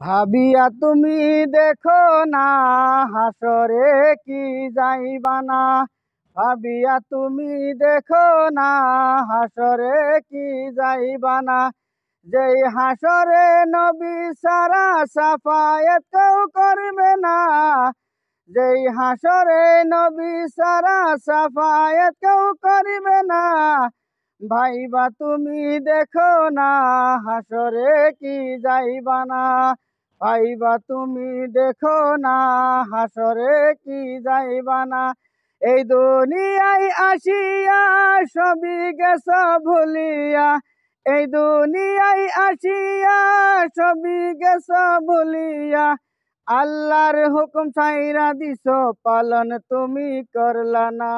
ভাবিয়া তুমি দেখো না হাসরে কি যাইবা না। ভাবিয়া তুমি দেখো না হাসরে কি যাইবা না। যেই হাসরে নবী সারা সাফায়াত কেউ করবে না। যেই হাসরে নবী সারা সাফায়াত কেউ করবে না। ভাইবা তুমি দেখো না হাসরে কি যাইবা না। ভাইবা তুমি দেখো না হাসরে কি যাইবা না। এই দুনিয়ায় আসিয়া সবই গেছ ভুলিয়া। এই দুনিয়ায় আসিয়া সবই গেছ ভুলিয়া। আল্লাহর হুকুম ছাইরা দিছ পালন তুমি করলা না।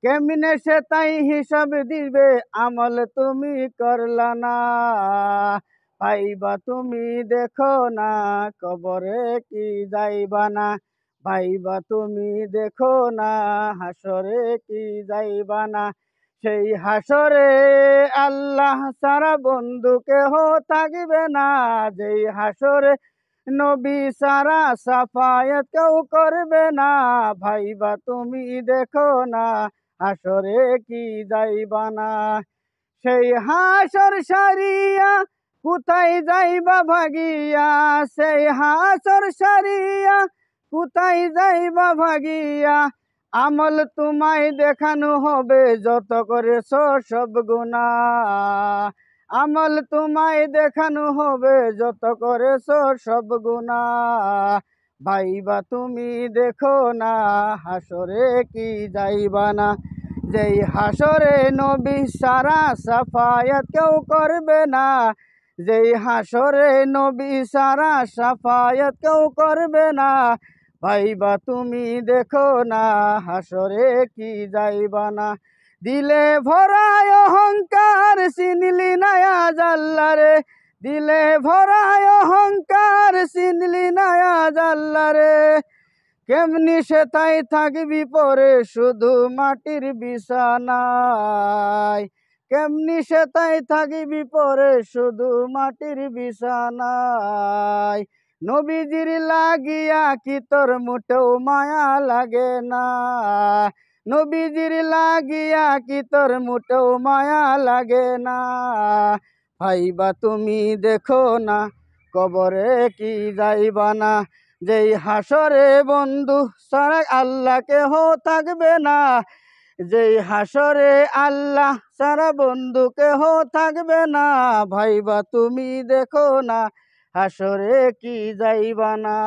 কেমনে সে তাই হিসাব দিবে আমল তুমি করলা না। ভাইবা তুমি দেখো না কবরে কি যাইবা না। ভাইবা তুমি দেখো না হাসরে কি যাইবা না। সেই হাসরে আল্লাহ সারা বন্ধু কেহ থাকবে না। যেই হাসরে নবী সারা সাফায়াত কেউ করবে না। ভাইবা তুমি দেখো না হাসরে কি যাইবা না। সেই হাসর সারিয়া কোথায় যাইবা ভাগিয়া। সেই হাসর সারিয়া কোথায় যাইবা ভাগিয়া। আমল তোমায় দেখানো হবে যত করেছ সব গুনাহ। আমল তোমায় দেখানো হবে যত করেছ সব গুনাহ। ভাইবা তুমি দেখো না হাসরে কি যাইবা না। যেই হাসরে নবী সারা সাফায়াত কেউ করবে না। যেই হাসরে নবী সারা সাফায়াত কেউ করবে না। ভাইবা তুমি দেখো না হাসরে কি যাইবা না। দিলে ভরায় অহংকার চিনলি না আজ আল্লাহরে। দিলে ভরায় অহংকার চিনলি না আজ আল্লাহরে। কেমনি সে তাই থাকবি পরে শুধু মাটির বিছানায়। কেমনি সে তাই থাকবি পরে শুধু মাটির বিছানায়। নবীজির লাগিয়া কি তোর মোটেও মায়া লাগে না। নবীজির লাগিয়া কি তোর মোটেও মায়া লাগে না। ভাইবা তুমি দেখো না কবরে কি যাইবা না। যেই হাসরে বন্ধু সারা আল্লাহ কেহ থাকবে না। যেই হাসরে আল্লাহ সারা বন্ধু কেহ থাকবে না। ভাইবা তুমি দেখো না হাসরে কি যাইবা না।